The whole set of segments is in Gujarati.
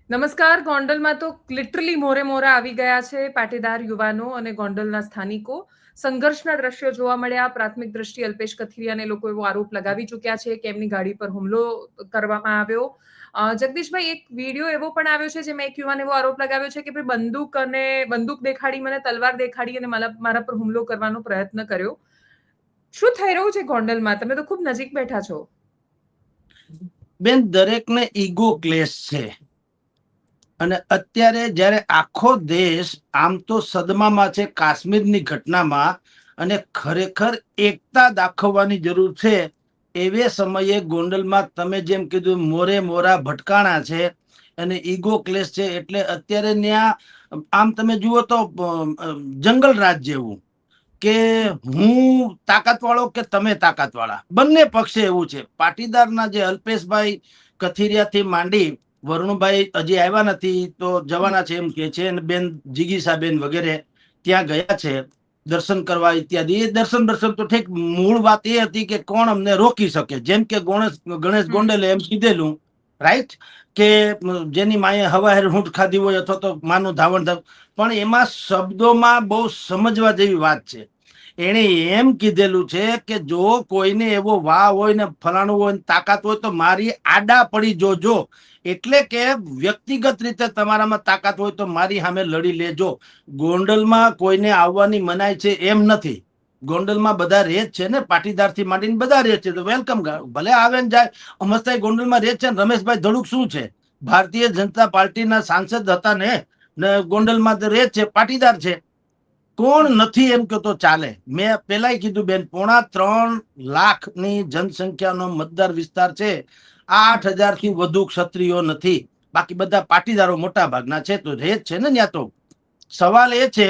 નમસ્કાર. ગોંડલમાં તો લિટરલી મોરે મોરા આવી ગયા છે પાટીદાર યુવાનો અને ગોંડલના સ્થાનિકો. સંઘર્ષના દ્રશ્યો જોવા મળ્યા. પ્રાથમિક દ્રષ્ટિએ અલ્પેશ કથિરિયાને લોકો એવો આરોપ લગાવી ચૂક્યા છે કે એમની ગાડી પર હુમલો કરવામાં આવ્યો. જગદીશભાઈ, એક વિડીયો એવો પણ આવ્યો છે જેમાં એક યુવાન એવો આરોપ લગાવ્યો છે કે ભાઈ બંદૂક દેખાડી, મને તલવાર દેખાડી અને મારા પર હુમલો કરવાનો પ્રયત્ન કર્યો. શું થઈ રહ્યું છે ગોંડલમાં? તમે તો ખૂબ નજીક બેઠા છો. બેન, દરેકને ઈગો ક્લેશ છે અને અત્યારે જ્યારે આખો દેશ આમ તો સદમામાં છે કાશ્મીરની ઘટનામાં અને ખરેખર એકતા દાખવવાની જરૂર છે, એવે સમયે ગોંડલમાં તમે જેમ કીધું મોરે મોરા ભટકાણા છે અને ઈગો ક્લેશ છે. એટલે અત્યારે ત્યાં આમ તમે જુઓ તો જંગલ રાજ જેવું કે હું તાકાત વાળો કે તમે તાકાત વાળા, બંને પક્ષે એવું છે. પાટીદારના જે અલ્પેશભાઈ કથિરિયાથી માંડી વરુણભાઈ હજી આવ્યા નથી તો જવાના છે એમ કે છે, અને બેન જીગીસાબેન વગેરે ત્યાં ગયા છે દર્શન કરવા ઇત્યાદિ. એ દર્શન તો ઠીક, મૂળ વાત એ હતી કે કોણ અમને રોકી શકે. જેમ કે ગણેશ ગોંડલે એમ કીધેલું, રાઈટ, કે જેની માએ હવાહેર હૂંટ ખાધી હોય અથવા તો માનું ધાવણ. પણ એમાં શબ્દોમાં બહુ સમજવા જેવી વાત છે. એણે એમ કીધેલું છે કે જો કોઈને એવો વાહ હોય ને ફલાણું હોય ને તાકાત હોય તો મારી આડા પડી જોજો. એટલે કે વ્યક્તિગત રીતે તમારામાં તાકાત હોય તો મારી સામે લડી લેજો. ગોંડલમાં કોઈને આવવાની મનાઈ છે એમ નથી. ગોંડલમાં બધા રેત છે ને, પાટીદાર થી માંડીને બધા રેત છે, તો વેલકમ, ભલે આવે ને જાય. અમસ્તાઈ ગોંડલમાં રેત છે. રમેશભાઈ ધડુક શું છે, ભારતીય જનતા પાર્ટીના સાંસદ હતા ને ગોંડલમાં રેત છે, પાટીદાર છે. કોણ નથી એમ કે તો ચાલે. મેં પેલા કીધું બેન, 3.25 લાખની જનસંખ્યાનો મતદાર વિસ્તાર છે. 8,000 થી વધુ ક્ષત્રિયો નથી, બાકી બધા પાટીદારો મોટા ભાગના છે. તો રેત છે ને ત્યાં. તો સવાલ એ છે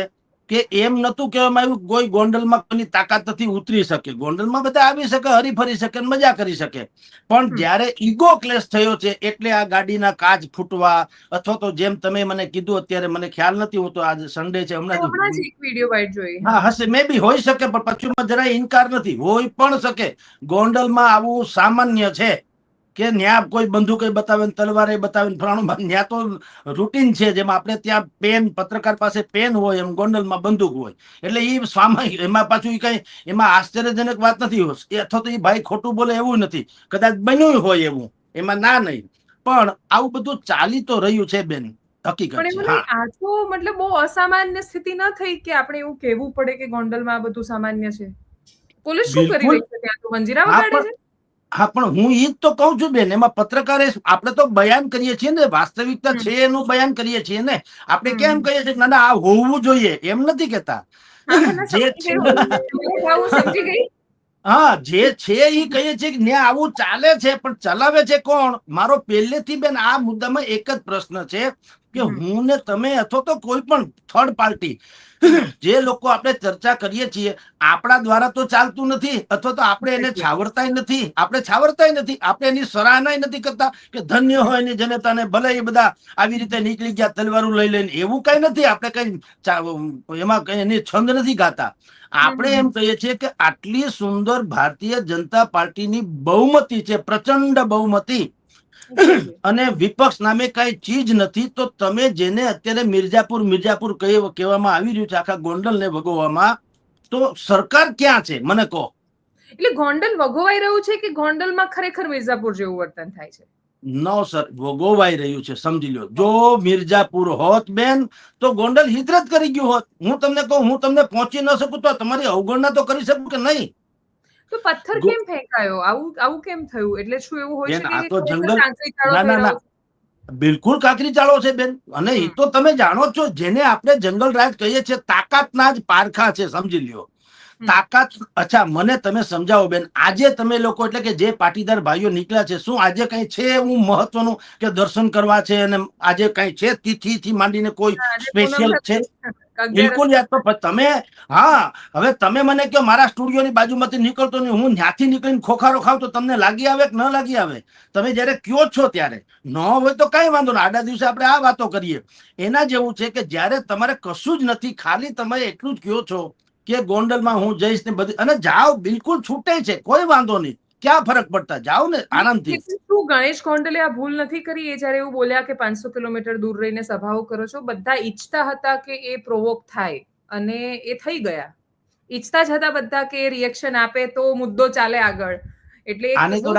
કે એમ નતું કહેવામાં આવ્યું કોઈ ગોંડલમાં કોઈની તાકાત નથી ઉતરી શકે. ગોંડલમાં બધા આવી શકે, હરીફરી શકે, મજા કરી શકે. પણ જ્યારે ઈગો ક્લેશ થયો છે એટલે આ ગાડીના કાચ ફૂટવા, અથવા તો જેમ તમે મને કીધું, અત્યારે મને ખ્યાલ નથી, હું તો આજે સન્ડે છે હમણાં હમણાં જ એક વિડીયો વાઇટ જોઈ. હા હશે, મે બી હોઈ શકે, પણ પશ્ચિમમાં જરાય ઇનકાર નથી, હોઈ પણ શકે. ગોંડલમાં આવું સામાન્ય છે કે ન્યા કોઈ બંદૂક બતાવે, તલવારે બતાવે, ફલાણું. ન્યા તો રૂટીન છે. જેમાં આપણે ત્યાં પેન, પત્રકાર પાસે પેન હોય એમ ગોંડલમાં બંદૂક હોય. એટલે એ સ્વાભાવિક, એમાં પાછું કઈ એમાં આશ્ચર્યજનક વાત નથી. અથવા તો એ ભાઈ ખોટું બોલે એવું નથી, કદાચ બન્યું હોય એવું, એમાં ના નહીં. પણ આવું બધું ચાલી તો રહ્યું છે બેન, હકીકત પણ છે. એવું હા, નહીં, આ તો મતલબ બહુ અસામાન્ય સ્થિતિ ન થઈ કે આપણે એવું કહેવું પડે કે ગોંડલમાં આ બધું સામાન્ય છે. પોલીસ શું કરી બિલકુલ. રહી છે ત્યાં? તો મંજીરા હા વગાડે પણ છે. હા પણ હું ઈ જ તો કઉ છું બેન, એમાં પત્રકારે આપણે તો બયાન કરીએ છીએ ને, વાસ્તવિકતા છે એનું બયાન કરીએ છીએ ને. આપણે કેમ કહીએ છીએ ના ના આ હોવું જોઈએ, એમ નથી કેતા. હા, મને જે સમજી ગઈ હું સમજી ગઈ. હા, જે છે એ કહીએ છીએ કે ને આવું ચાલે છે, પણ ચલાવે છે કોણ? મારો પહેલેથી બેન આ મુદ્દામાં એક જ પ્રશ્ન છે કે હું ને તમે અથવા તો કોઈ પણ થર્ડ પાર્ટી, જે લોકો આપણે ચર્ચા કરીએ છીએ, આપણા દ્વારા તો ચાલતું નથી, અથવા તો આપણે એને છાવરતાય નથી. આપણે એની સરાહના નથી કરતા કે ધન્ય હોય એની જનતાને, ભલે એ બધા આવી રીતે નીકળી ગયા તલવારું લઈ લઈને, એવું કઈ નથી. આપણે કઈ એમાં કઈ એની છંદ નથી ગાતા. આપણે એમ કહીએ છીએ કે આટલી સુંદર ભારતીય જનતા પાર્ટીની બહુમતી છે, પ્રચંડ બહુમતી, અને વિપક્ષ નામે કઈ ચીજ નથી. તો તમે જેને અત્યારે મિર્જાપુર કહેવામાં આવી રહ્યું છે આખા ગોંડલ ને ભગવવામાં, તો સરકાર ક્યાં છે મને કહો. એટલે ગોંડલ વગોવાઈ રહ્યું છે કે ગોંડલમાં ખરેખર મિર્ઝાપુર જેવું વર્તન થાય છે? નો સર, ભોગવાઈ રહ્યું છે, સમજી લો. જો મિર્જાપુર હોત બેન તો ગોંડલ હિજરત કરી ગયું હોત. હું તમને કહું, હું તમને પહોંચી ન શકું તો તમારી અવગણના તો કરી શકું કે નહીં? તો પથ્થર કેમ ફેંકાયો? આવું કેમ થયું? એટલે શું એવું હોઈ બેન શકે આ કે તો ખરેખર જંગલ, કાંકરી ચાળો ના થઈ ના ના, રહ્યો છે? બિલકુલ કાકરી ચાળો છે બેન. અને એ તો તમે જાણો છો, જેને આપણે જંગલ રાજ કહીએ છીએ, તાકાતના જ પારખા છે, સમજી લ્યો. તાકાત. અચ્છા, મને તમે સમજાવો બેન, આજે તમે લોકો એટલે કે જે પાટીદાર ભાઈઓ નીકળ્યા છે, શું આજે કઈ છે એવું મહત્વનું કે દર્શન કરવા છે? અને આજે કઈ છે તિથિથી માંડીને કોઈ આજે પૂનમ સ્પેશિયલ છે? હતી. બિલકુલ યાદ તો તમે. હા, હવે તમે મને કહો મારા સ્ટુડિયોની બાજુમાંથી નીકળતો નહીં, હું ત્યાંથી નીકળીને ખોખારો ખાવ તો તમને લાગી આવે કે ન લાગી આવે? તમે જયારે કયો છો ત્યારે ન હોય તો કઈ વાંધો નહીં, આડા દિવસે આપણે આ વાતો કરીએ. એના જેવું છે કે જયારે તમારે કશું જ નથી, ખાલી તમે એટલું જ કયો છો કે ગોંડલમાં હું જઈશ ને બધી, અને જાઓ, બિલકુલ છૂટે છે, કોઈ વાંધો નહીં. ક્યાં ફરક પડતા? જાઓ ને આરામથી. શું ગણેશ ગોંડલે આ ભૂલ નથી કરી? એ જયારે એવું બોલ્યા કે 500 કિલોમીટર દૂર રહીને સભાઓ કરો છો, બધા ઈચ્છતા હતા કે એ પ્રોવોક થાય અને એ થઈ ગયા. ઈચ્છતા જ હતા બધા કે રિએક્શન આપે તો મુદ્દો ચાલે આગળ. એટલે આને તો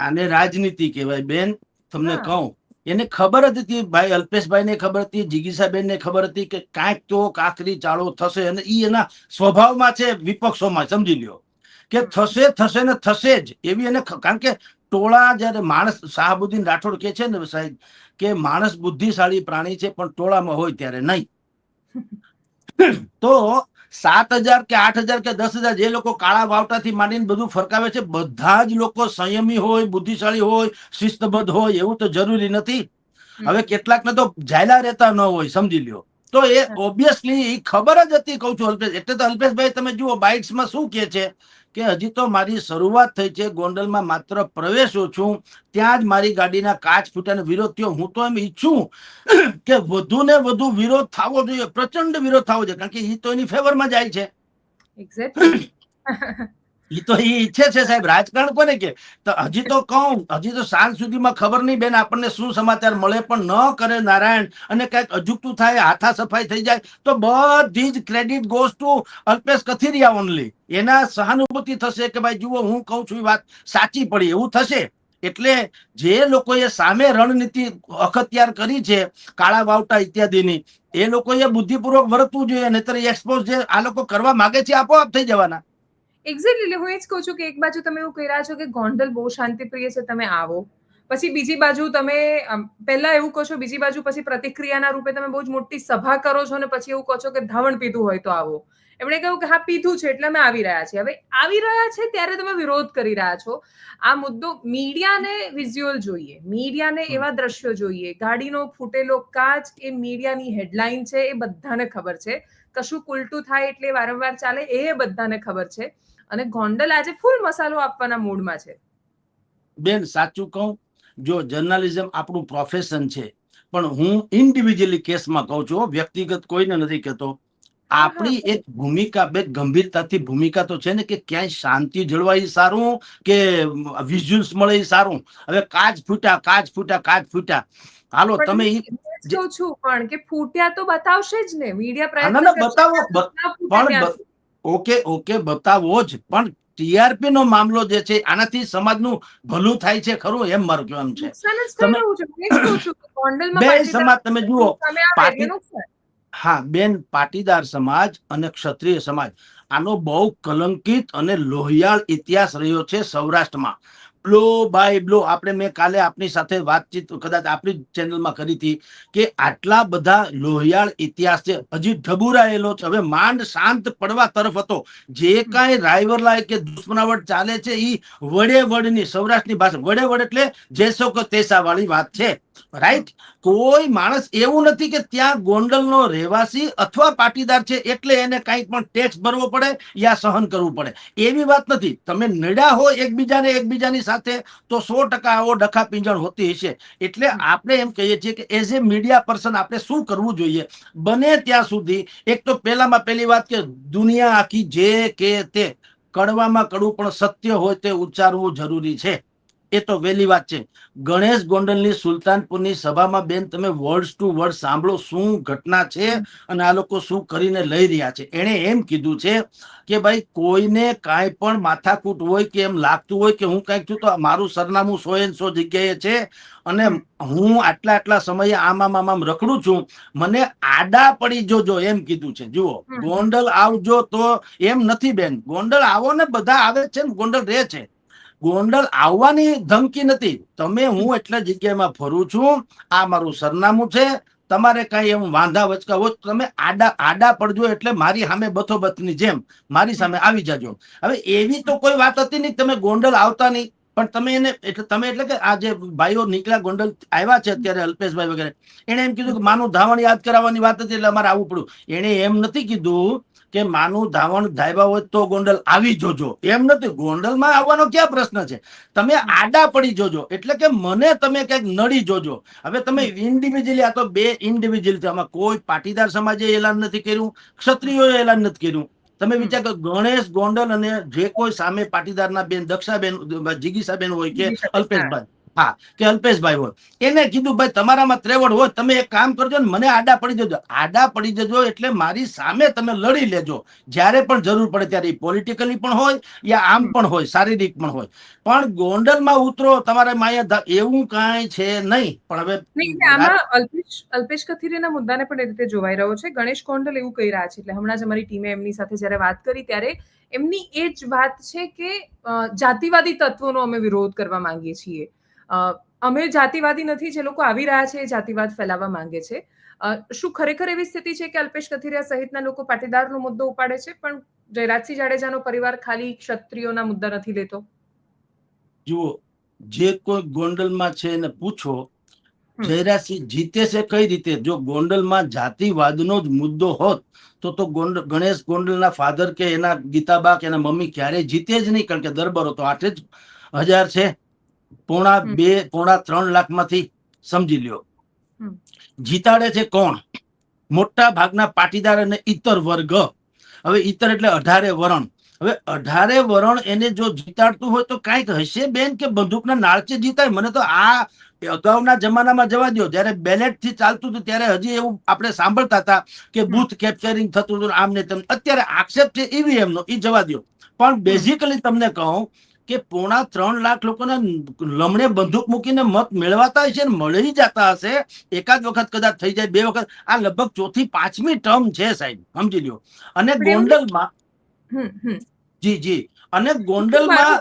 આને રાજનીતિ કહેવાય બેન. તમને કહું, એને ખબર જ હતી, ભાઈ અલ્પેશભાઈ ને ખબર હતી, જિગીસાબેન ને ખબર હતી કે કાંઈક તો આખરી ચાળો થશે, અને ઈ એના સ્વભાવમાં છે, વિપક્ષોમાં સમજી લ્યો કે થશે ને થશે જ એવી એને કારણ કે ટોળા જયારે માણસ, શાહબુદ્દીન રાઠોડ કે છે ને સાહેબ કે માણસ બુદ્ધિશાળી પ્રાણી છે પણ ટોળામાં હોય ત્યારે નહીં. તો 7,000 કે 8,000 કે 10,000 જે લોકો કાળા વાવટાથી માંડીને બધું ફરકાવે છે, બધા જ લોકો સંયમી હોય, બુદ્ધિશાળી હોય, શિસ્તબદ્ધ હોય એવું તો જરૂરી નથી. હવે કેટલાકને તો જાયલા રહેતા ન હોય, સમજી લ્યો. તો એ ઓબ્વિયસલી ખબર જ હતી, કહું છું અલ્પેશ. એટલે તો અલ્પેશભાઈ તમે જુઓ બાઇટ્સમાં શું કે છે કે હજી તો મારી શરૂઆત થઈ છે, ગોંડલમાં માત્ર પ્રવેશો છું, ત્યાં જ મારી ગાડીના કાચ ફૂટ્યાનો વિરોધ થયો. હું તો એમ ઈચ્છું કે વધુ ને વધુ વિરોધ થવો જોઈએ, પ્રચંડ વિરોધ થવો જોઈએ, કારણ કે એ તો એની ફેવરમાં જાય છે. એ તો એ ઈચ્છે છે સાહેબ. રાજકારણ કોને કે? તો હજી તો કહું, હજી તો સાંજ સુધીમાં ખબર નહીં બેન આપણને શું સમાચાર મળે, પણ ન કરે નારાયણ અને કઈક અજુકતું થાય, હાથા સફાઈ થઈ જાય તો બધી જ credit goes to Alpesh Kathiria only. એના સહાનુભૂતિ થશે કે ભાઈ જુઓ હું કહું છું એ વાત સાચી પડી, એવું થશે. એટલે જે લોકોએ સામે રણનીતિ અખત્યાર કરી છે, કાળા વાવટા ઇત્યાદિની, એ લોકોએ બુદ્ધિપૂર્વક વર્તવું જોઈએ, નહીતર એક્સપોઝ જે આ લોકો કરવા માંગે છે આપોઆપ થઈ જવાના. એક્ઝેક્ટલી. હું એ જ કહું છું કે એક બાજુ તમે એવું કહી રહ્યા છો કે ગોંડલ બહુ શાંતિપ્રિય છે, તમે આવો, પછી બીજી બાજુ તમે પહેલા એવું કહો છો, બીજી બાજુ પછી પ્રતિક્રિયાના રૂપે તમે બહુ જ મોટી સભા કરો છો અને પછી એવું કહો છો કે ધાવણ પીધું હોય તો આવો. એમણે કહ્યું કે હા પીધું છે એટલે અમે આવી રહ્યા છીએ. હવે આવી રહ્યા છે ત્યારે તમે વિરોધ કરી રહ્યા છો. આ મુદ્દો મીડિયાને વિઝ્યુઅલ જોઈએ, મીડિયાને એવા દ્રશ્યો જોઈએ. ગાડીનો ફૂટેલો કાચ એ મીડિયાની હેડલાઇન છે, એ બધાને ખબર છે. કશું ઉલટું થાય એટલે વારંવાર ચાલે એ બધાને ખબર છે. અને ગોંડલ આજે ફૂલ મસાલો આપવાના મૂડમાં છે. બેન સાચું કહું, જો જર્નાલિઝમ આપણું પ્રોફેશન છે, પણ હું ઇન્ડિવિજ્યુઅલી કેસમાં કહું છું, વ્યક્તિગત કોઈને નથી કહેતો. આપણી એક ભૂમિકા, બે ગંભીરતાથી ભૂમિકા તો છે ને કે ક્યાંય શાંતિ જળવાઈ સારું કે વિઝ્યુઅલ્સ મળે સારું. હવે કાચ ફૂટ્યા, હાલો તમે કહું છું પણ કે ફૂટ્યા તો બતાવશે જ ને મીડિયા, પ્રયત્ન બતાવો પણ ઓકે બતાવો જ, પણ ટીઆરપી નો મામલો જે છે આનાથી સમાજનું ભલું થાય છે ખરું, એમ મારું કહેવાનું છે. બે સમાજ તમે જુઓ, હા બેન, પાટીદાર સમાજ અને ક્ષત્રિય સમાજ આનો બહુ કલંકિત અને લોહિયાળ ઇતિહાસ રહ્યો છે સૌરાષ્ટ્રમાં. Blow by blow. આપણે મેં કાલે આપની સાથે વાતચીત કદાચ આપણી ચેનલમાં કરી હતી કે આટલા બધા લોહિયાળ ઇતિહાસ છે, હજી ઢબુરાયેલો છે. હવે માંડ શાંત પડવા તરફ હતો. જે કાંઈ રાયવરલાય કે દુશ્મનાવટ ચાલે છે એ વડેવડની, સૌરાષ્ટ્રની ભાષા વડેવડ એટલે જેસો કે તેસા વાળી વાત છે, રાઈટ? કોઈ માણસ એવું નથી કે ત્યાં ગોંડલનો રહેવાસી અથવા પાટીદાર છે એટલે એને કંઈક પણ ટેક્સ ભરવો પડે યા સહન કરવું પડે, એવી વાત નથી. તમે નડ્યા હો એકબીજાની સાથે તો 100% આવો ડખા પીંજણ હોતી હશે. એટલે આપણે એમ કહીએ છીએ કે એઝ એ મીડિયા પર્સન આપણે શું કરવું જોઈએ? બને ત્યાં સુધી એક તો પહેલામાં પહેલી વાત કે દુનિયા આખી જે કે તે કડવામાં કડવું પણ સત્ય હોય તે ઉચ્ચારવું જરૂરી છે. એ તો વહેલી વાત છે. ગણેશ ગોંડલની સુલતાનપુરની સભામાં બેન તમે વર્ડ ટુ વર્ડ સાંભળો શું ઘટના છે અને આ લોકો શું કરીને લઈ રહ્યા છે. એણે એમ કીધું છે કે ભાઈ કોઈને કાંઈ પણ માથાકૂટ હોય કે એમ લાગતું હોય કે હું કાંઈક છું તો મારું સરનામું 100 જગ્યાએ છે અને હું આટલા સમયે આમ રખડું છું, મને આડા પડી જોજો, એમ કીધું છે. જુઓ, ગોંડલ આવજો તો એમ નથી બેન, ગોંડલ આવો ને બધા આવે છે ને ગોંડલ રહે છે. ગોંડલ આવવાની ધમકી નથી. તમે હું એટલા જગ્યામાં ફરું છું, આ મારું સરનામું છે, તમારે કઈ એમ વાંધા વચકા હોય તમે આડા પડજો એટલે મારી સામે બથોબથની જેમ મારી સામે આવી જાજો. હવે એવી તો કોઈ વાત હતી નહીં તમે ગોંડલ આવતા નહીં, પણ તમે એટલે કે આ જે ભાઈઓ નીકળ્યા ગોંડલ આવ્યા છે અત્યારે, અલ્પેશભાઈ વગેરે, એને એમ કીધું કે માનું ધાવણ યાદ કરાવવાની વાત હતી એટલે અમારે આવવું પડ્યું. એને એમ નથી કીધું કે માનું ધાવણ ધાવ્યા હોય તો ગોંડલ આવી જોજો, એમ નથી. ગોંડલમાં આવવાનો ક્યાં પ્રશ્ન છે? તમે આડા પડી જોજો એટલે કે મને તમે કઈક નડી જોજો. હવે તમે ઇન્ડિવિજ્યુઅલી, આ તો બે ઇન્ડિવિજ્યુઅલ છે, આમાં કોઈ પાટીદાર સમાજે એલાન નથી કર્યું, ક્ષત્રિયોએ એલાન નથી કર્યું. તમે વિચાર કરો, ગણેશ ગોંડલ અને જે કોઈ સામે પાટીદારના બેન દક્ષાબેન, જિગીસાબેન હોય કે અલ્પેશભાઈ, હા, કે અલ્પેશભાઈ હોય, એને કીધું ભાઈ તમારામાં ત્રેવડ હોય, તમે એક કામ કરજો ને મને આડા પડી જજો. આડા પડી જજો એટલે મારી સામે તમે લડી લેજો જ્યારે પણ જરૂર પડે ત્યારે, પોલિટિકલી પણ હોય યા આમ પણ હોય, શારીરિક પણ હોય, પણ ગોંડલમાં ઉતરો તમારે માયા એવું કાંઈ છે નહીં. પણ હવે નહીં, આમાં અલ્પેશ કથિરિયાના મુદ્દાને પણ એ રીતે જોવાઈ રહ્યો છે. ગણેશ ગોંડલ એવું કહી રહ્યા છે, એટલે હમણાં જ અમારી ટીમે એમની સાથે જ્યારે વાત કરી ત્યારે એમની એ જ વાત છે કે જાતિવાદી તત્વોનો અમે વિરોધ કરવા માંગીએ છીએ. અમે જાતિવાદી નથી, જે લોકો આવી રહ્યા છે એ જાતિવાદ ફેલાવવા માંગે છે. શું ખરેખર એવી સ્થિતિ છે કે અલ્પેશ કથિરિયા સહિતના લોકો પાટીદારનો મુદ્દો ઉપાડે છે, પણ જયરાજસિંહ જાડેજાનો પરિવાર ખાલી ક્ષત્રિયોના મુદ્દા નથી લેતો? જુઓ, જે કોઈ ગોંડલમાં છે એને પૂછો, જયરાજસિંહ જીતે છે કઈ રીતે? જો ગોંડલમાં જાતિવાદનો જ મુદ્દો હોત તો ગણેશ ગોંડલના ફાધર કે એના ગીતાબા કે એના મમ્મી ક્યારેય જીતે જ નહીં, કારણ કે દરબારો તો 8,000 છે, પોણા 3 લાખમાંથી સમજી લ્યો. જીતાડે છે કોણ? મોટા ભાગના પાટીદાર અને ઇતર વર્ગ. હવે ઇતર એટલે 18 વરણ. હવે 18 વરણ એને જો જીતાડતું હોય તો કાંઈક હશે બેન, કે બંદૂકના નાળચે જીતાય? મને તો આ અગાઉના જમાનામાં જવા દો, જયારે બેલેટ થી ચાલતું હતું ત્યારે હજી એવું આપણે સાંભળતા હતા કે બૂથ કેપ્ચરિંગ થતું હતું આમ ને તેમ. અત્યારે આક્ષેપ છે ઈવીએમ નો, એ જવા દો. પણ બેઝિકલી તમને કહું કે પોણા 3 લાખ લોકોને લમણે બંદૂક મૂકીને મત મેળવાતા હશે ને મળી જતા હશે. એકાદ વખત કદાચ થઈ જાય, 2 વખત, આ લગભગ 4થી 5મી ટર્મ છે સાહેબ, સમજી લ્યો. અને ગોંડલમાં જી અને ગોંડલમાં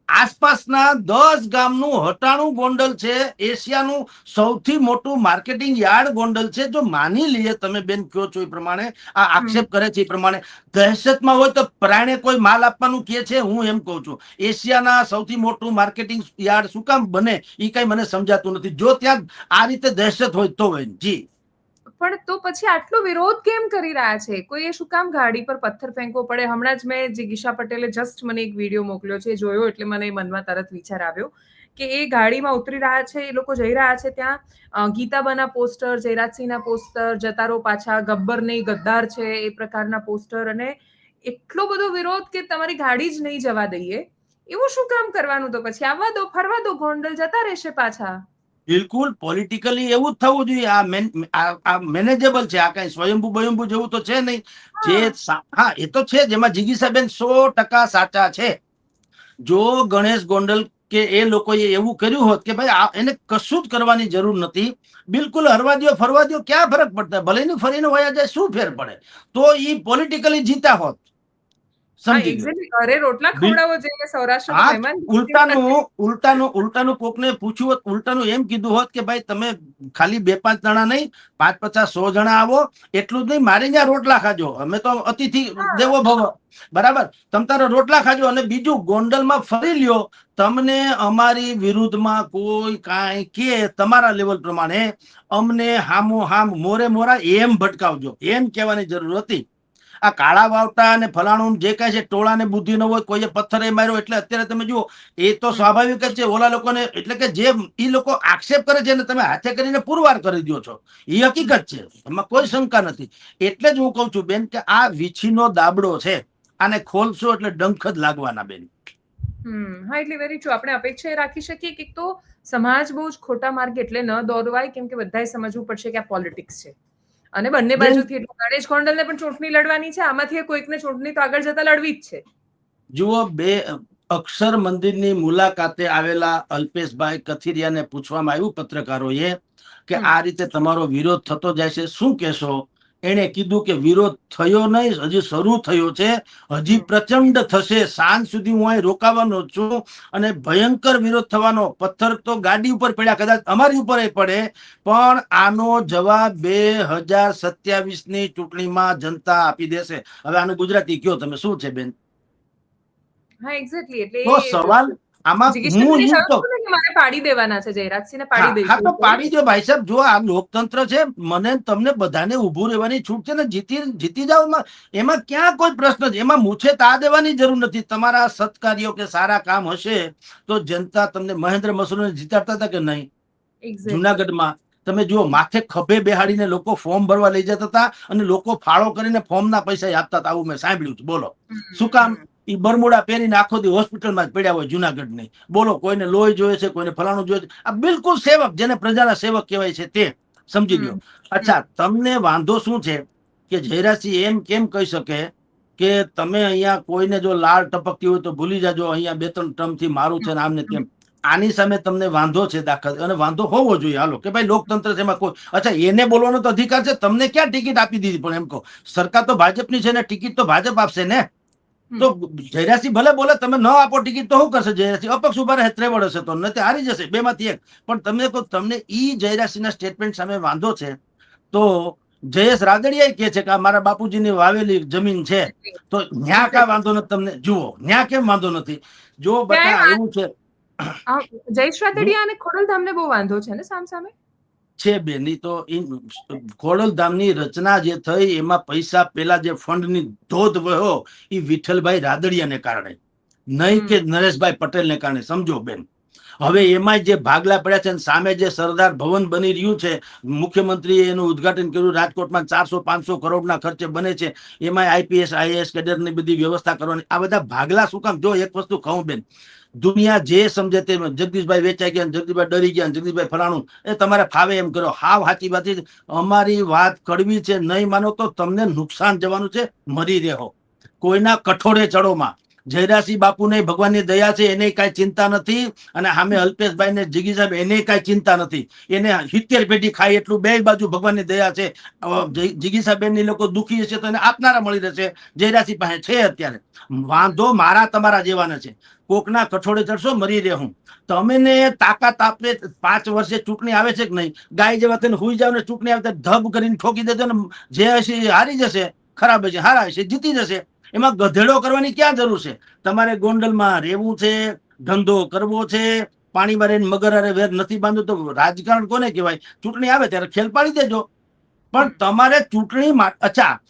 આસપાસના 10 ગામનું હટાણું ગોંડલ છે. એશિયાનું સૌથી મોટું માર્કેટિંગ યાર્ડ ગોંડલ છે. જો માની લઈએ, તમે બેન કહો છો એ પ્રમાણે, આ આક્ષેપ કરે છે એ પ્રમાણે, દહેશતમાં હોય તો પ્રાણે કોઈ માલ આપવાનું કે છે? હું એમ કહું છું, એશિયાના સૌથી મોટું માર્કેટિંગ યાર્ડ શું કામ બને એ કઈ મને સમજાતું નથી, જો ત્યાં આ રીતે દહેશત હોય તો. હોય જી, પણ તો પછી આટલો વિરોધ કેમ કરી રહ્યા છે? કોઈએ શું કામ ગાડી પર પથ્થર ફેંકવો પડે? હમણાં જ મેં જિગીશા પટેલે જસ્ટ મને એક વિડીયો મોકલ્યો છે, જોયો એટલે મને મનમાં તરત વિચાર આવ્યો કે એ ગાડીમાં ઉતરી રહ્યા છે, એ લોકો જઈ રહ્યા છે ત્યાં ગીતાબાના પોસ્ટર, જયરાજસિંહના પોસ્ટર, જતારો પાછા, ગબ્બર નહીં ગદ્દાર છે, એ પ્રકારના પોસ્ટર, અને એટલો બધો વિરોધ કે તમારી ગાડી જ નહીં જવા દઈએ. એવું શું કામ કરવાનું? તો પછી આવવા દો, ફરવા દો, ગોંડલ જતા રહેશે પાછા. બિલકુલ પોલિટિકલી એવું જ થવું જોઈએ. આ મેનેજેબલ છે, આ કઈ સ્વયંભૂ બયંભૂ જેવું તો છે નહીં. હા, એ તો છે, જેમાં જિગીસાબેન 100% સાચા છે. જો ગણેશ ગોંડલ કે એ લોકોએ એવું કર્યું હોત કે ભાઈ એને કશું જ કરવાની જરૂર નથી, બિલકુલ હરવા દો, ફરવા દો, ક્યાં ફરક પડતા? ભલે ને ફરીને વયા જાય, શું ફેર પડે? તો એ પોલિટિકલી જીતા હોત, સમજી ગયો. ઘરે રોટલા ખવડાવો જઈને સૌરાષ્ટ્ર તો હા, મહેમાન. ઉલટાનું કોકને પૂછ્યું હોત, ઉલટાનું એમ કીધું હોત કે ભાઈ તમે ખાલી 2-5 જણા નહીં, 5, 50, 100 જણા આવો, એટલું જ નહીં, મારે ત્યાં રોટલા ખાજો, અમે તો અતિથિ દેવો ભવ, બરાબર, તમ તારે રોટલા ખાજો. અને બીજું, ગોંડલમાં ફરી લ્યો, તમને અમારી વિરુદ્ધમાં કોઈ કાંઈ કે તમારા લેવલ પ્રમાણે અમને હામો હામ મોરે મોરા એમ ભટકાવજો, એમ કહેવાની જરૂર હતી. આ કાળા વાવટા અને ફલાણું જે કાંઈ છે, ટોળાને બુદ્ધિ ન હોય, કોઈએ પથ્થર માર્યો એટલે અત્યારે તમે જુઓ, એ તો સ્વાભાવિક જ છે. ઓલા લોકોને, એટલે કે જે એ લોકો આક્ષેપ કરે છે ને તમે હાથે કરીને પુરવાર કરી દો છો, એ હકીકત છે, એમાં કોઈ શંકા નથી. એટલે જ હું કહું છું બેન કે આ વીછીનો દાબડો છે, આને ખોલશો એટલે ડંખ જ લાગવાના બેન. હા, એટલે વેરી ટ્રુ. આપણે અપેક્ષા એ રાખી શકીએ કે તો સમાજ બહુ જ ખોટા માર્ગે એટલે ન દોરવાય, કેમ કે બધાએ સમજવું પડશે કે આ પોલિટિક્સ છે, અને બંને બાજુથી. એટલું ગણેશ ગોંડલને પણ ચૂંટણી લડવાની છે, આમાંથી કોઈકને ચૂંટણી તો આગળ જતા લડવી જ છે. જુઓ, અક્ષર મંદિરની મુલાકાતે આવેલા અલ્પેશભાઈ કથિરિયાને પૂછવામાં આવ્યું પત્રકારોએ કે આ રીતે તમારો વિરોધ થતો જાય છે, શું કહેશો? એને કીધું કે વિરોધ થયો નહીં, હજી શરૂ થયો છે, હજી પ્રચંડ થશે, સાંજ સુધી હું અહીં રોકાવાનો છું, અને ભયંકર વિરોધ થવાનો. પથ્થર તો ગાડી ઉપર પડ્યા, કદાચ અમારી ઉપર પડે, પણ આનો જવાબ 2027ની ચૂંટણીમાં જનતા આપી દેશે. હવે આનું ગુજરાતી કયો તમે, શું છે બેન? હા, એક્ઝેક્ટલી. એટલે તો સવાલ આમાં હું ઈ તો મારે પાડી દેવાના છે, જયરાજસિંહને પાડી દઈશું. હા, તો પાડી દો ભાઈ સાહેબ. જો આ લોકતંત્ર છે, મને તમને બધાને ઉભું રહેવાની છૂટ છે ને, જીતી જાવ, એમાં ક્યાં કોઈ પ્રશ્ન છે? એમાં મૂછે તા દેવાની જરૂર નથી. તમારા સત્કાર્યો કે સારા કામ હશે તો જનતા તમને, મહેન્દ્ર મસરૂને જીતાડતા હતા કે નહીં જુનાગઢમાં? તમે જુઓ, માથે ખભે બેહાડીને લોકો ફોર્મ ભરવા લઈ જતા હતા અને લોકો ફાળો કરીને ફોર્મના પૈસા આપતા હતા. આવું મેં સાંભળ્યું છે. બોલો શું કામ? એ બરમુડા પહેરીને આખો દી હોસ્પિટલમાં જ પડ્યા હોય જુનાગઢની. બોલો, કોઈને લોહી જોઈએ છે, કોઈને ફલાણું જોઈએ છે. આ બિલકુલ સેવક, જેને પ્રજાના સેવક કહેવાય છે તે સમજી લ્યો. અચ્છા, તમને વાંધો શું છે કે જયરાજસિંહ એમ કેમ કહી શકે કે તમે અહીંયા કોઈને જો લાળ ટપકતી હોય તો ભૂલી જાજો, અહીંયા 2-3 ટર્મથી મારું છે ને આમને તેમ. આની સામે તમને વાંધો છે દાખલ, અને વાંધો હોવો જોઈએ. હાલો કે ભાઈ લોકતંત્ર છે, એમાં કોઈ અચ્છા એને બોલવાનો તો અધિકાર છે. તમને ક્યાં ટિકિટ આપી દીધી? પણ એમ કહો, સરકાર તો ભાજપની છે ને, ટિકિટ તો ભાજપ આપશે ને. તો જયરાજસિંહ ભલે બોલે, તમે ન આપો ટિકિટ તો શું કરશે જયરાજસિંહ? અપક્ષ ઉભા રહે, ત્રેવડ હશે તો, નથી હારી જશે, 2 માંથી 1. પણ તમને કહો, તમને ઈ જયરાજસિંહના સ્ટેટમેન્ટ સામે વાંધો છે તો જયેશ રાદડિયા કે છે કે આ મારા બાપુજીની વાવેલી જમીન છે, તો ન્યા કા વાંધો નથી તમને? જુઓ, ન્યા કેમ વાંધો નથી? જો બટા એવું છે, જયેશ રાદડિયા અને ખોડલધામને બહુ વાંધો છે ને સામસામે છે બેન. ઈ તો ખોડલધામની રચના જે થઈ એમાં પૈસા, પેલા જે ફંડની ધોધ વહ્યો એ વિઠ્ઠલભાઈ રાદડિયાને કારણે, નહીં કે નરેશભાઈ પટેલને કારણે. સમજો બેન. હવે એમાં જે ભાગલા પડ્યા છે, સામે જે સરદાર ભવન બની રહ્યું છે, મુખ્યમંત્રીએ એનું ઉદઘાટન કર્યું, રાજકોટમાં 400-500 કરોડના ખર્ચે બને છે. એમાં IPS IAS કેડરની બધી વ્યવસ્થા કરવાની. આ બધા ભાગલા શું કામ? જો એક વસ્તુ કહું બેન, દુનિયા જે સમજે તે, જગદીશભાઈ વેચાઈ ગયા, જગદીશભાઈ ડરી ગયા, જગદીશભાઈ ફલાણું, એ તમારે ફાવે એમ કરો. હાવ સાચી વાત. અમારી વાત કડવી છે, નહીં માનો તો તમને નુકસાન જવાનું છે. મરી રહો, કોઈના કઠોળે ચડોમાં. જયરાજસિંહ બાપુને ભગવાનની દયા છે, એને કઈ ચિંતા નથી. અને સામે અલ્પેશભાઈ ને જીગી સાહેબ, એને કઈ ચિંતા નથી. એને 70 પેઢી ખાય એટલું બે બાજુ ભગવાનની દયા છે. જીગી સાહેબ ની લોકો દુખી હશે તો એને આપનારા મળી રહેશે. જયરાજસિંહ પાસે છે અત્યારે. વાંધો મારા તમારા જેવાના છે. કોકના કઠોળે ચડશો, મરી રહેવું. તમે તાકાત આપે. 5 વર્ષે ચૂંટણી આવે છે કે નહીં? ગાય જેવા થઈને હુઈ જાવ ને, ચૂંટણી આવે ધબ કરીને ઠોકી દેજો ને, જે હશે હારી જશે, ખરાબ હશે હારા હશે, જીતી જશે. એમાં ગધેડો કરવાની ક્યાં જરૂર છે? તમારે ગોંડલમાં રહેવું છે, ધંધો કરવો છે, પાણીમાં રહીને મગર અરે વેર નથી બાંધવું, તો રાજકારણ કોને કહેવાય? ચૂંટણી આવે ત્યારે ખેલ પાડી દેજો. પણ તમારે ચૂંટણી અચ્છા,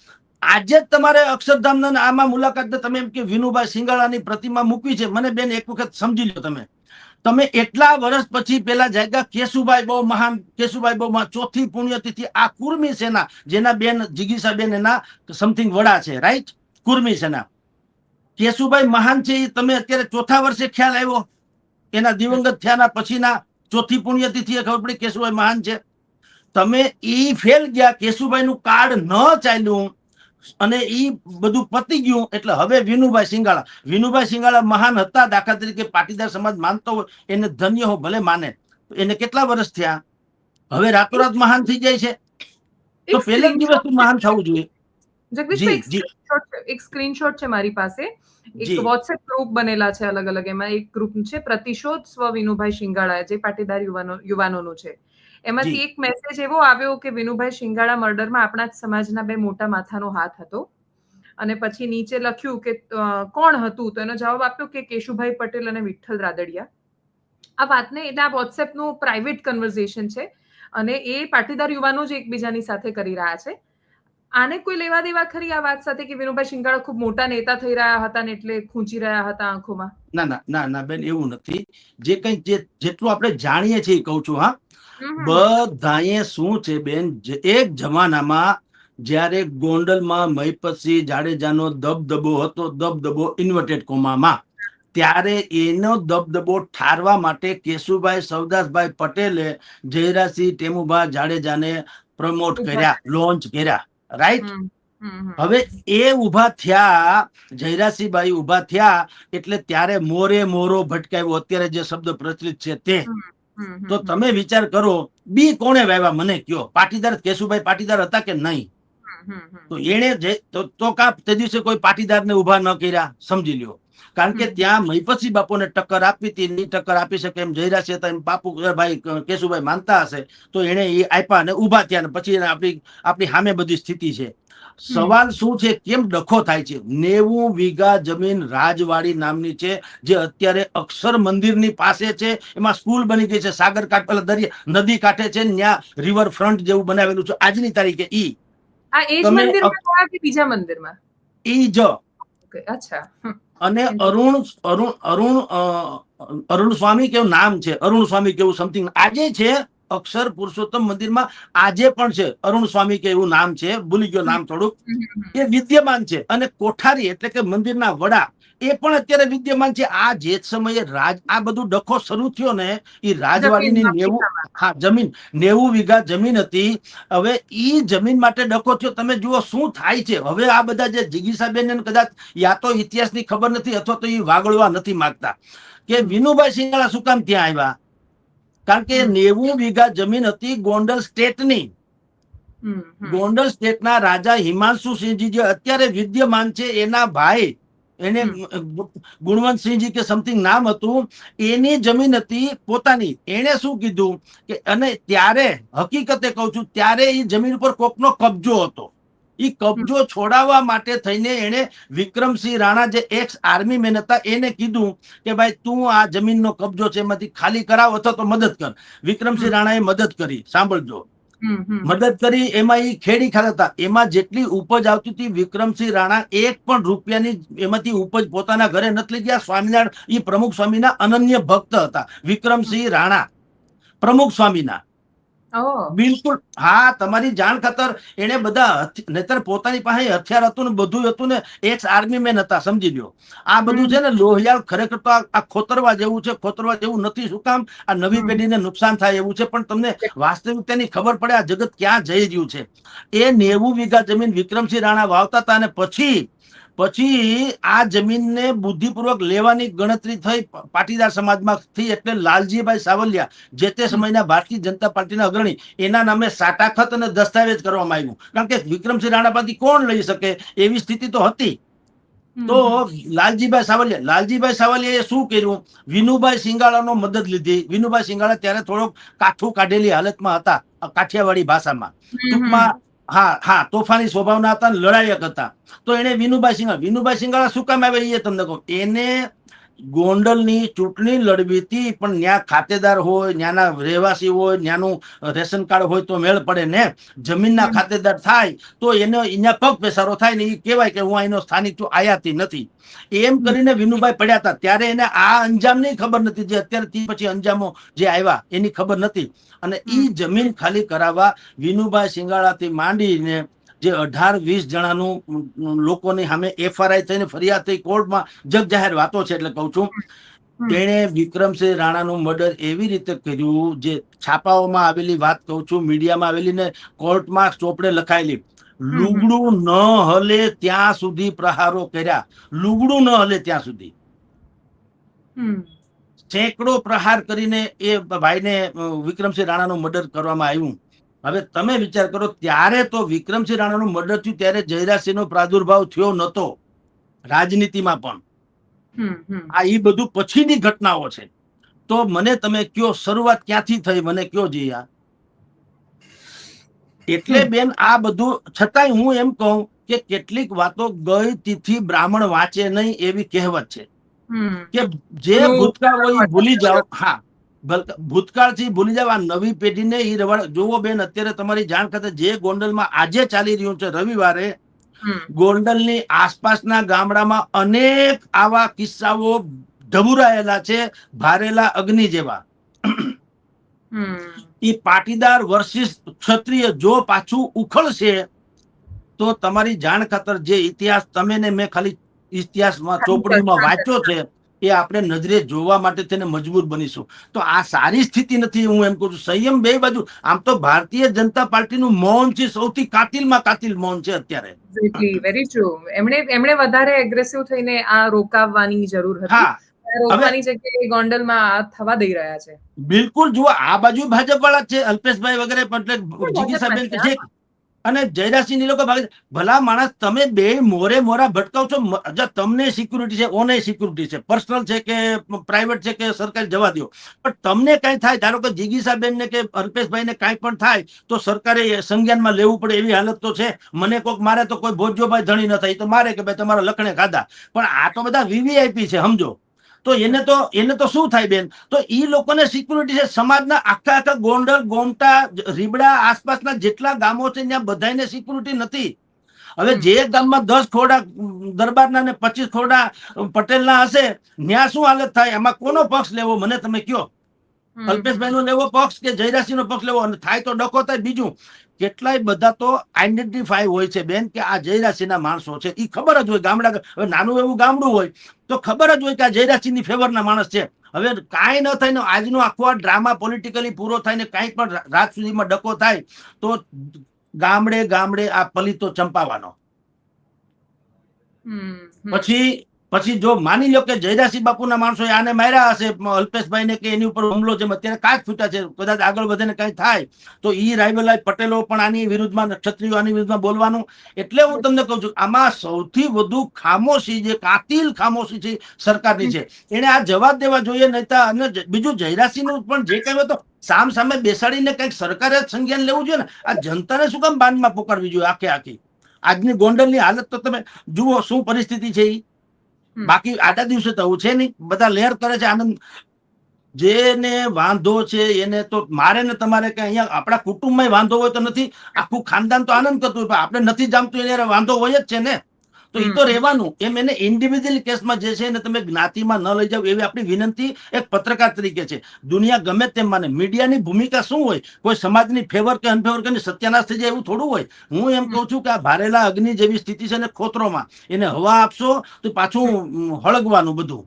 આજે જ તમારે અક્ષરધામના આમાં મુલાકાત, તમે એમ કે વિનુભાઈ સિંગાળાની પ્રતિમા મૂકવી છે. મને બેન એક વખત સમજી લો, તમે એટલા વર્ષ પછી પેલા જાગ્યા કેશુભાઈ બહુ મહાન, કેશુભાઈ બહુ મહાન, ચોથી પુણ્યતિથિ આ કુર્મી સેના, જેના બેન જીગીસા બેન એના સમથિંગ વડા છે, રાઈટ? કુર્મી સેના, કેશુભાઈ મહાન છે. એ તમે અત્યારે ચોથા વર્ષે ખ્યાલ આવ્યો? એના દિવંગત થયાના પછીના ચોથી પુણ્યતિથિએ ખબર પડી કેશુભાઈ મહાન છે. તમે ઈ ફેલ ગયા, કેશુભાઈ નું કાર્ડ ન ચાલ્યું અને ઈ બધું પતી ગયું. એટલે હવે વિનુભાઈ સિંગાળા મહાન હતા. દાખલા તરીકે પાટીદાર સમાજ માનતો હોય, એને ધન્ય હો, ભલે માને. એને કેટલા વર્ષ થયા? હવે રાતોરાત મહાન થઈ જાય છે? તો પહેલા જ દિવસ મહાન થવું જોઈએ. જગદીશભાઈ, એક સ્ક્રીનશોટ છે મારી પાસે. એક વોટ્સએપ ગ્રુપ બનેલા છે અલગ અલગ. એમાં એક ગ્રુપ છે પ્રતિશોધ સ્વ વિનુભાઈ શિંગાળા, જે પાટીદાર યુવાનોનું છે. એમાંથી એક મેસેજ એવો આવ્યો કે વિનુભાઈ શિંગાળા મર્ડરમાં આપણા જ સમાજના 2 મોટા માથાનો હાથ હતો. અને પછી નીચે લખ્યું કે કોણ હતું, તો એનો જવાબ આપ્યો કે કેશુભાઈ પટેલ અને વિઠ્ઠલ રાદડિયા. આ વાતને, એટલે આ વોટ્સએપનું પ્રાઇવેટ કન્વર્ઝેશન છે અને એ પાટીદાર યુવાનો જ એકબીજાની સાથે કરી રહ્યા છે. આને કોઈ લેવા દેવા ખરી આ વાત સાથે કે વિનુભાઈ શિંગાળા ખૂબ મોટા નેતા થઈ રહ્યા હતા ને એટલે ખૂંચી રહ્યા હતા આંખોમાં? ના ના ના ના બેન, એવું નથી. જે કઈ જેટલું આપણે જાણીએ છીએ કહું છું. હા, બધાએ શું છે બેન, એક જમાનામાં જ્યારે ગોંડલમાં મહિપતસિંહ જાડેજાનો દબદબો હતો, દબદબો ઇન્વર્ટેડ કોમામાં, ત્યારે એનો દબદબો ઠારવા માટે કેશુભાઈ સવદાસભાઈ પટેલે જયરાજસિંહ ટેમુભા જાડેજાને પ્રમોટ કર્યા, લોન્ચ કર્યા, રાઈટ? હવે એ ઉભા થયા, જયરાજસિંહભાઈ ઉભા થયા, એટલે ત્યારે મોરે મોરો ભટકાવ્યો, અત્યારે જે શબ્દ પ્રચલિત છે તે. તો તમે વિચાર કરો, બી કોણે વાવ્યા મને કયો? પાટીદાર, કેશુભાઈ પાટીદાર હતા કે નહીં? તો એને તો કા તે દિવસે કોઈ પાટીદારને ઉભા ન કર્યા? સમજી લ્યો. કારણ કે ત્યાં મહિપતસિંહ બાપુને ટક્કર આપી હતી, ની ટક્કર આપી શકે એમ જયરાજસિંહ હતા, એમ બાપુ ભાઈ કેશુભાઈ માનતા હશે, તો એને એ આપ્યા અને ઉભા થયા. ને પછી આપણી સામે બધી સ્થિતિ છે. સવાલ શું છે, કેમ ડખો થાય છે? 90 વીઘા જમીન રાજવાડી નામની છે, જે અત્યારે અક્ષર મંદિરની પાસે છે. એમાં સ્કૂલ બની ગઈ છે, સાગર કાંઠે, પેલા દરિયા નદી કાંઠે છે, ત્યાં રિવર ફ્રન્ટ જેવું બનાવેલું છે આજની તારીખે. આ એ જ મંદિરમાં કે બીજા મંદિરમાં? ઈ જ. અચ્છા. અને અરુણ સ્વામી કેવું નામ છે, અરુણ સ્વામી કેવું સમથિંગ આજે છે. અક્ષર પુરુષોત્તમ મંદિરમાં આજે પણ છે. અરુણ સ્વામી કે એવું નામ છે, ભૂલી ગયો નામ થોડુંક. એ વિદ્યમાન છે. અને કોઠારી એટલે કે મંદિરના વડા એ પણ અત્યારે વિદ્યમાન છે. આ જે સમયે આ બધું ડખો શરૂ થયો ને એ રાજવાડીની 90 વીઘા જમીન હતી. હવે ઈ જમીન માટે ડખો થયો. તમે જુઓ શું થાય છે હવે. આ બધા જે જિગીસાબેન કદાચ યા તો ઇતિહાસની ખબર નથી અથવા તો એ વાગળવા નથી માંગતા કે વિનુભાઈ સિંગાળા શું કામ ત્યાં આવ્યા. કારણ કે 90 વીઘા જમીન હતી ગોંડલ સ્ટેટની. ગોંડલ સ્ટેટના રાજા હિમાંશુ સિંહજી જે અત્યારે વિદ્યમાન છે એના ભાઈ, એને ગુણવંતસિંહજી કે સમથિંગ નામ હતું, એની જમીન હતી પોતાની. એને શું કીધું કે અને ત્યારે હકીકતે કહું છું ત્યારે એ જમીન ઉપર કોકનો કબજો હતો. એ કબજો છોડાવવા માટે થઈને એને વિક્રમસિંહ રાણા જે એક્સ આર્મી મેન હતા એને કીધું કે ભાઈ તું આ જમીનનો કબજો છે એમાંથી ખાલી કરાવ અથવા તો મદદ કર. વિક્રમસિંહ રાણાએ મદદ કરી. સાંભળજો, મદદ કરી. એમાં એ ખેડી ખાતા હતા. એમાં જેટલી ઉપજ આવતી હતી વિક્રમસિંહ રાણા 1 પણ રૂપિયાની એમાંથી ઉપજ પોતાના ઘરે નથી લઈ ગયા. સ્વામિનારાયણ એ પ્રમુખ સ્વામીના અનન્ય ભક્ત હતા. વિક્રમસિંહ રાણા પ્રમુખ સ્વામીના બિલકુલ. હા, તમારી જાણ ખાતર એને બધા નહીતર પોતાની પાસે હથિયાર હતું ને બધું હતું ને. એક્સ આર્મી મેન હતા, સમજી લ્યો. આ બધું છે ને લોહિયાળ ખરેખર તો આ ખોતરવા જેવું છે. ખોતરવા જેવું નથી. શું કામ? આ નવી પેઢીને નુકસાન થાય એવું છે. પણ તમને વાસ્તવિકતાની ખબર પડે આ જગત ક્યાં જઈ રહ્યું છે. એ 90 વીઘા જમીન વિક્રમસિંહ રાણા વાવતા હતા અને પછી આ જમીનને બુદ્ધિપૂર્વક લેવાની ગણતરી થઈ પાટીદાર સમાજમાં થઈ. એટલે લાલજીભાઈ સાવલિયા જે તે સમયના ભારતીય જનતા પાર્ટીના અગ્રણી, એના નામે સાટાખત અને દસ્તાવેજ કરવામાં આવ્યું. કારણ કે વિક્રમસિંહ રાણા પાસેથી કોણ લઈ શકે એવી સ્થિતિ તો હતી. તો લાલજીભાઈ સાવલિયાએ શું કર્યું? વિનુભાઈ સિંગાળાનો મદદ લીધી. વિનુભાઈ સિંગાળા ત્યારે થોડોક કાઠું કાઢેલી હાલતમાં હતા, કાઠિયાવાડી ભાષામાં. ટૂંકમાં હા, તોફાની સ્વભાવના હતા, લડાયક હતા. તો એને વિનુભાઈ સિંગાળા શું કામ આવે એ તમને કહું. એને ગોંડલની ચૂંટણી લડવી હતી, પણ ત્યાં ખાતેદાર હોય, ત્યાંના રહેવાસી હોય, ત્યાંનું રેશન કાર્ડ હોય તો મેળ પડે ને. જમીનના ખાતેદાર થાય તો એને અહીંયા પગ પેસારો થાય ને એ કહેવાય કે હું અહીંનો સ્થાનિક છું, આયાતી નથી. એમ કરીને વિનુભાઈ પડ્યા હતા. ત્યારે એને આ અંજામની ખબર નથી જે અત્યારે પછી અંજામો જે આવ્યા એની ખબર નથી. અને એ જમીન ખાલી કરાવવા વિનુભાઈ સિંગાળાથી માંડીને જે 18-20 જણાનું લોકોની સામે FRI થઈને ફરિયાદ થઈ કોર્ટમાં, જગ જાહેર વાતો છે એટલે કહું છું. તેણે વિક્રમસિંહ રાણાનું મર્ડર એવી રીતે કર્યું જે છાપાઓમાં આવેલી વાત કહું છું, મીડિયામાં આવેલી ને કોર્ટમાં ચોપડે લખાયેલી. લુગડું ન હલે ત્યાં સુધી પ્રહારો કર્યા. લુગડું ન હલે ત્યાં સુધી સેંકડો પ્રહાર કરીને એ ભાઈને વિક્રમસિંહ રાણાનું મર્ડર કરવામાં આવ્યું. હવે તમે વિચાર કરો, ત્યારે તો વિક્રમસિંહ રાણાનું મર્ડર થયું ત્યારે જયરાજસિંહનો પ્રાદુર્ભાવ થયો નતો રાજનીતિમાં પણ. આ એ બધું પછીની ઘટનાઓ છે. તો મને તમે કયો શરૂઆત ક્યાંથી થઈ? મને કયો જીયા. એટલે બેન આ બધું છતાંય હું એમ કહું કે કેટલીક વાતો ગઈ તિથિ બ્રાહ્મણ વાંચે નહીં એવી કહેવત છે કે જે ભૂતકાળ હોય એ ભૂલી જાઓ. હા, ભૂતકાળથી ભૂલી જાવ. આ નવી પેઢીને એ રવાડ જોવો બેન. અત્યારે તમારી જાણ ખાતે જે ગોંડલમાં આજે ચાલી રહ્યું છે, રવિવારે ગોંડલની આસપાસના ગામડામાં અનેક આવા કિસ્સાઓ ઢબુરાયેલા છે, ભારેલા અગ્નિ જેવા. એ પાટીદાર વર્સિસ ક્ષત્રિય જો પાછું ઉખળશે તો તમારી જાણ ખાતર જે ઇતિહાસ તમે ને મેં ખાલી ઇતિહાસમાં ચોપડીમાં વાંચ્યો છે એ આપણે નજરે જોવા માટે તેને મજબૂર બનીશું. તો આ સારી સ્થિતિ નથી. હું એમ કહું છું સંયમ બે બાજુ. આમ તો ભારતીય જનતા પાર્ટીનું મૌન છે સૌથી કાતિલમાં કાતિલ મૌન છે અત્યારે. Very true. એમણે વધારે એગ્રેસિવ થઈને આ રોકાવવાની જરૂર હતી. હા, રોકવાની જગ્યાએ ગોંડલમાં થવા દઈ રહ્યા છે. બિલકુલ. જુઓ, આ બાજુ ભાજપ વાળા છે, અલ્પેશભાઈ વગેરે, જીગીસાબેન છે અને જયરાજસિંહ લોકો ભલા માણસ. તમે બે મોરા ભટકાવ છો. તમને સિક્યુરિટી છે, ઓને સિક્યુરિટી છે, પર્સનલ છે કે પ્રાઇવેટ છે કે સરકારી, જવા દો. પણ તમને કઈ થાય, ધારો કે જીગીસાબેન ને કે અલ્પેશભાઈ ને કઈ પણ થાય તો સરકારે સંજ્ઞાનમાં લેવું પડે એવી હાલત તો છે. મને કોઈક મારે તો કોઈ ભોજોભાઈ ધણી ન થાય તો મારે કે ભાઈ તમારા લખણે ખાધા. પણ આ તો બધા VVIP છે, સમજો. તો એને તો શું થાય બેન? તો ઈ લોકોને સિક્યુરિટી છે. સમાજના આખા ગોંડલ, ગોમટા, રીબડા આસપાસના જેટલા ગામો છે ત્યાં બધાને સિક્યુરિટી નથી. હવે જે ગામમાં 10 ખોડા દરબારના ને 25 ખોડા પટેલના હશે, ત્યાં શું હાલત થાય? એમાં કોનો પક્ષ લેવો મને તમે કયો? અલ્પેશભાઈ નો લેવો પક્ષ કે જયરાસિંહ નો પક્ષ લેવો, અને થાય તો ડખો થાય. બીજું કેટલાય બધા તો આઈડેન્ટિફાય હોય છે બેન કે આ જયરાસિંહ ના માણસો છે, એ ખબર જ હોય. ગામડા હવે નાનું એવું ગામડું હોય તો ખબર જ હોય કે આ જયરાસિંહ ની ફેવર ના માણસ છે. હવે કાંઈ ન થાય ને આજનો આખો આ ડ્રામા પોલિટિકલી પૂરો થાય ને કાંઈ પણ રાત સુધીમાં ડખો થાય તો ગામડે ગામડે આ પલીતો ચંપાવાનો. પછી જો માની લો કે જયરાસિંહ બાપુના માણસો આને માર્યા હશે અલ્પેશભાઈને કે એની ઉપર હુમલો જેમ અત્યારે કાચ ફૂટ્યા છે, કદાચ આગળ વધે ને કઈ થાય તો ઈ રાયવલાલ પટેલો પણ આની વિરુદ્ધમાં, ક્ષત્રિયો આની વિરુદ્ધમાં બોલવાનું. એટલે હું તમને કહું છું આમાં સૌથી વધુ ખામોશી, જે કાતિલ ખામોશી છે સરકારની છે. એને આ જવાબ દેવા જોઈએ. નહીતા અને બીજું જયરાસિંહ નું પણ જે કઈ હોય તો સામ સામે બેસાડીને કઈક સરકારે સંજ્ઞાન લેવું જોઈએ ને. આ જનતાને શું કામ બાંધમાં પોકારવી જોઈએ આખે આખી? આજની ગોંડલની હાલત તો તમે જુઓ શું પરિસ્થિતિ છે. બાકી આડા દિવસે તો છે નહીં, બધા લહેર કરે છે આનંદ. જેને વાંધો છે એને તો મારે ને તમારે કે અહીંયા આપણા કુટુંબમાં વાંધો હોય તો નથી, આખું ખાનદાન તો આનંદ કરતું હોય, આપણે નથી જામતું એને વાંધો હોય જ છે ને. તો એ તો રહેવાનું. એમ એને ઇન્ડિવિજ્યુઅલ કેસમાં જે છે એને તમે જ્ઞાતિમાં ન લઈ જાવ એવી આપણી વિનંતી એક પત્રકાર તરીકે છે. દુનિયા ગમે તેમ માને, મીડિયાની ભૂમિકા શું હોય? કોઈ સમાજની ફેવર કે અનફેવર કરીને સત્યાનાશ થઈ જાય એવું થોડું હોય. હું એમ કહું છું કે આ ભારેલા અગ્નિ જેવી સ્થિતિ છે ને ખોતરોમાં, એને હવા આપશો તો પાછું હળગવાનું બધું.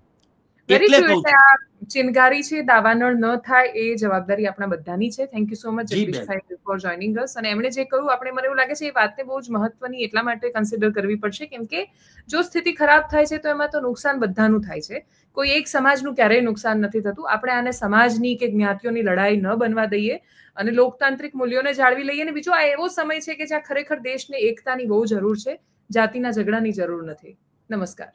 વેરી એટલે ટ્રુ. કહું એટલે છું. આ ચિનગારી છે, દાવાનળ ન થાય એ જવાબદારી આપણા બધાની છે. થેન્ક યુ સો મચ જી બેન. જગદીશભાઈ ફોર જોઈનિંગ અસ. અને એમણે જે કહ્યું આપણે, મને એવું લાગે છે એ વાતને બહુ જ મહત્વની એટલા માટે કન્સિડર કરવી પડશે કેમ કે જો સ્થિતિ ખરાબ થાય છે તો એમાં તો નુકસાન બધાનું થાય છે. કોઈ એક સમાજનું ક્યારેય નુકસાન નથી થતું. આપણે આને સમાજની કે જ્ઞાતિઓની લડાઈ ન બનવા દઈએ અને લોકતાંત્રિક મૂલ્યોને જાળવી લઈએ. અને બીજો આ એવો સમય છે કે જ્યાં ખરેખર દેશને એકતાની બહુ જરૂર છે, જાતિના ઝઘડાની જરૂર નથી. નમસ્કાર.